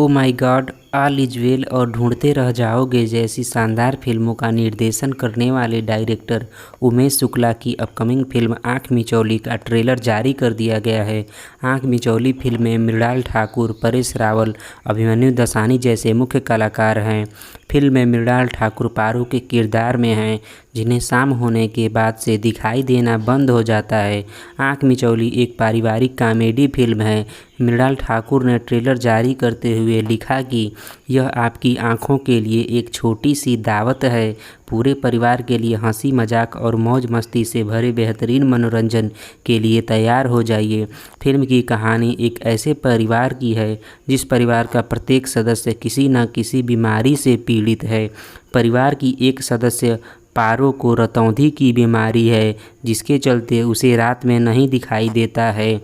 My God, all is well और ढूंढते रह जाओगे जैसी शानदार फिल्मों का निर्देशन करने वाले डायरेक्टर उमेश शुक्ला की अपकमिंग फिल्म आँख मिचौली का ट्रेलर जारी कर दिया गया है। आँख मिचौली फिल्म में मृणाल ठाकुर, परेश रावल, अभिमन्यु दसानी जैसे मुख्य कलाकार हैं। फिल्म में मृणाल ठाकुर पारो के किरदार में हैं, जिन्हें शाम होने के बाद से दिखाई देना बंद हो जाता है। आँख मिचौली एक पारिवारिक कॉमेडी फिल्म है। मृणाल ठाकुर ने ट्रेलर जारी करते हुए लिखा कि यह आपकी आंखों के लिए एक छोटी सी दावत है। पूरे परिवार के लिए हंसी मजाक और मौज मस्ती से भरे बेहतरीन मनोरंजन के लिए तैयार हो जाइए। फिल्म की कहानी एक ऐसे परिवार की है जिस परिवार का प्रत्येक सदस्य किसी न किसी बीमारी से पीड़ित है। परिवार की एक सदस्य पारो को रतौंधी की बीमारी है, जिसके चलते उसे रात में नहीं दिखाई देता है।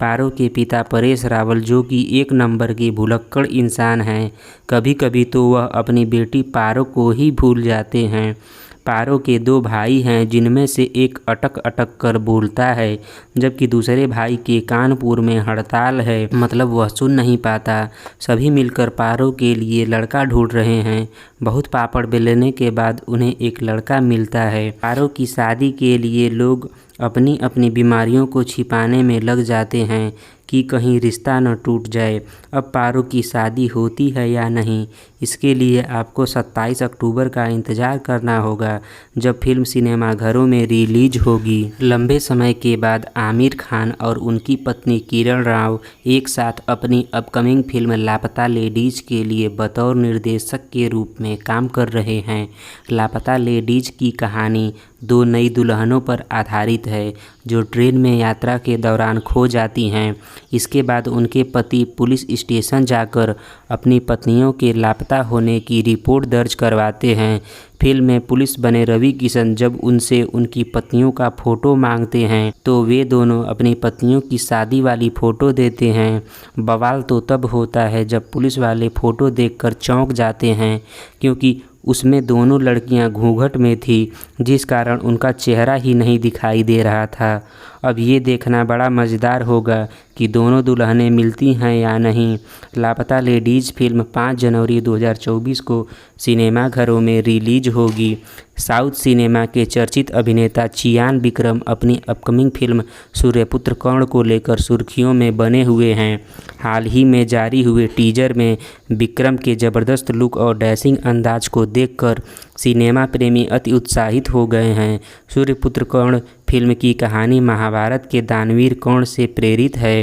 पारो के पिता परेश रावल, जो कि एक नंबर के भुलक्कड़ इंसान हैं, कभी कभी तो वह अपनी बेटी पारो को ही भूल जाते हैं। पारो के दो भाई हैं, जिनमें से एक अटक अटक कर बोलता है, जबकि दूसरे भाई के कानपुर में हड़ताल है, मतलब वह सुन नहीं पाता। सभी मिलकर पारो के लिए लड़का ढूंढ रहे हैं। बहुत पापड़ बेलने के बाद उन्हें एक लड़का मिलता है। पारो की शादी के लिए लोग अपनी अपनी बीमारियों को छिपाने में लग जाते हैं कि कहीं रिश्ता न टूट जाए। अब पारो की शादी होती है या नहीं, इसके लिए आपको 27 अक्टूबर का इंतज़ार करना होगा, जब फिल्म सिनेमाघरों में रिलीज होगी। लंबे समय के बाद आमिर खान और उनकी पत्नी किरण राव एक साथ अपनी अपकमिंग फिल्म लापता लेडीज के लिए बतौर निर्देशक के रूप में काम कर रहे हैं। लापता लेडीज की कहानी दो नई दुल्हनों पर आधारित है, जो ट्रेन में यात्रा के दौरान खो जाती हैं। इसके बाद उनके पति पुलिस स्टेशन जाकर अपनी पत्नियों के लापता होने की रिपोर्ट दर्ज करवाते हैं। फिल्म में पुलिस बने रवि किशन जब उनसे उनकी पत्नियों का फ़ोटो मांगते हैं, तो वे दोनों अपनी पत्नियों की शादी वाली फ़ोटो देते हैं। बवाल तो तब होता है जब पुलिस वाले फ़ोटो देखकर चौंक जाते हैं, क्योंकि उसमें दोनों लड़कियां घूंघट में थी, जिस कारण उनका चेहरा ही नहीं दिखाई दे रहा था। अब ये देखना बड़ा मज़ेदार होगा कि दोनों दुल्हनें मिलती हैं या नहीं। लापता लेडीज़ फिल्म 5 जनवरी 2024 को सिनेमाघरों में रिलीज होगी। साउथ सिनेमा के चर्चित अभिनेता चियान विक्रम अपनी अपकमिंग फिल्म सूर्यपुत्र कर्ण को लेकर सुर्खियों में बने हुए हैं। हाल ही में जारी हुए टीजर में विक्रम के ज़बरदस्त लुक और डैशिंग अंदाज को देखकर सिनेमा प्रेमी अति उत्साहित हो गए हैं। सूर्यपुत्र कर्ण फिल्म की कहानी महाभारत के दानवीर कर्ण से प्रेरित है।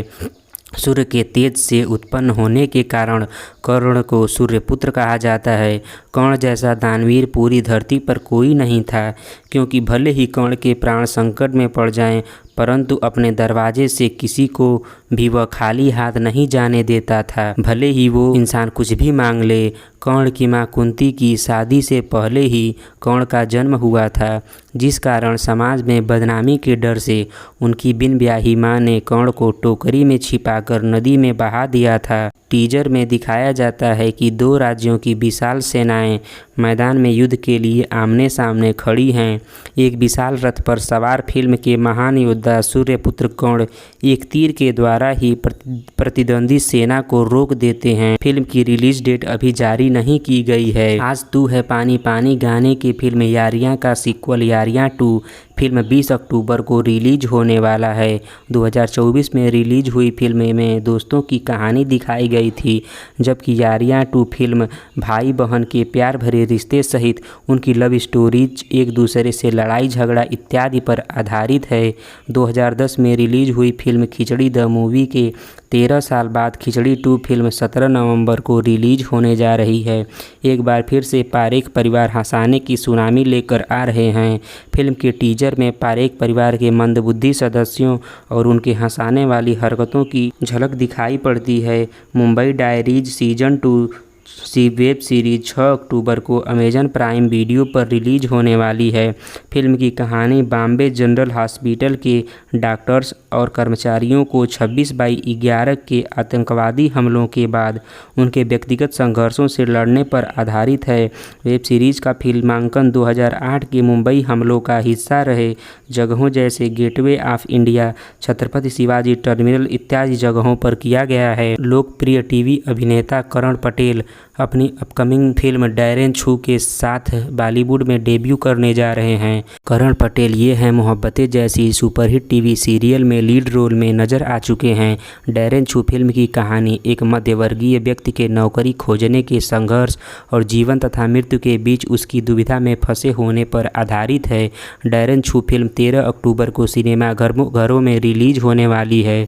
सूर्य के तेज से उत्पन्न होने के कारण कर्ण को सूर्यपुत्र कहा जाता है। कर्ण जैसा दानवीर पूरी धरती पर कोई नहीं था, क्योंकि भले ही कर्ण के प्राण संकट में पड़ जाएं, परंतु अपने दरवाजे से किसी को भी वह खाली हाथ नहीं जाने देता था, भले ही वो इंसान कुछ भी मांग ले। कर्ण की मां कुंती की शादी से पहले ही कर्ण का जन्म हुआ था, जिस कारण समाज में बदनामी के डर से उनकी बिन ब्याही मां ने कर्ण को टोकरी में छिपाकर नदी में बहा दिया था। टीजर में दिखाया जाता है कि दो राज्यों की विशाल सेनाएं मैदान में युद्ध के लिए आमने सामने खड़ी हैं। एक विशाल रथ पर सवार फिल्म के महान योद्धा सूर्यपुत्र कर्ण एक तीर के द्वारा ही प्रतिद्वंदी सेना को रोक देते हैं। फिल्म की रिलीज डेट अभी जारी नहीं की गई है। आज तू है पानी पानी गाने की फिल्म यारियां का सीक्वल यारियां 2 फिल्म 20 अक्टूबर को रिलीज होने वाला है। 2024 में रिलीज हुई फिल्म में दोस्तों की कहानी दिखाई गई थी, जबकि यारियां 2 फिल्म भाई बहन के प्यार भरे रिश्ते सहित उनकी लव स्टोरीज, एक दूसरे से लड़ाई झगड़ा इत्यादि पर आधारित है। 2010 में रिलीज हुई फिल्म खिचड़ी द मूवी के 13 साल बाद खिचड़ी 2 फिल्म 17 नवंबर को रिलीज होने जा रही है। एक बार फिर से पारेख परिवार हंसाने की सुनामी लेकर आ रहे हैं। फिल्म के टीजर में पारेख परिवार के मंदबुद्धि सदस्यों और उनके हंसाने वाली हरकतों की झलक दिखाई पड़ती है। Mumbai diaries season 2 web series 6 अक्टूबर को अमेजन प्राइम वीडियो पर रिलीज होने वाली है। फिल्म की कहानी बॉम्बे जनरल हॉस्पिटल के डॉक्टर्स और कर्मचारियों को 26/11 के आतंकवादी हमलों के बाद उनके व्यक्तिगत संघर्षों से लड़ने पर आधारित है। वेब सीरीज का फिल्मांकन 2008 के मुंबई हमलों का हिस्सा रहे जगहों जैसे gateway of India, Chhatrapati Shivaji terminal इत्यादि जगहों पर किया गया है। लोकप्रिय टीवी अभिनेता करण पटेल अपनी अपकमिंग फिल्म डैरेन छू के साथ बॉलीवुड में डेब्यू करने जा रहे हैं। करण पटेल ये हैं मोहब्बतें जैसी सुपरहिट टीवी सीरियल में लीड रोल में नजर आ चुके हैं। डैरेन छू फिल्म की कहानी एक मध्यवर्गीय व्यक्ति के नौकरी खोजने के संघर्ष और जीवन तथा मृत्यु के बीच उसकी दुविधा में फंसे होने पर आधारित है। डैरेन छू फिल्म 13 अक्टूबर को सिनेमा घरों में रिलीज होने वाली है।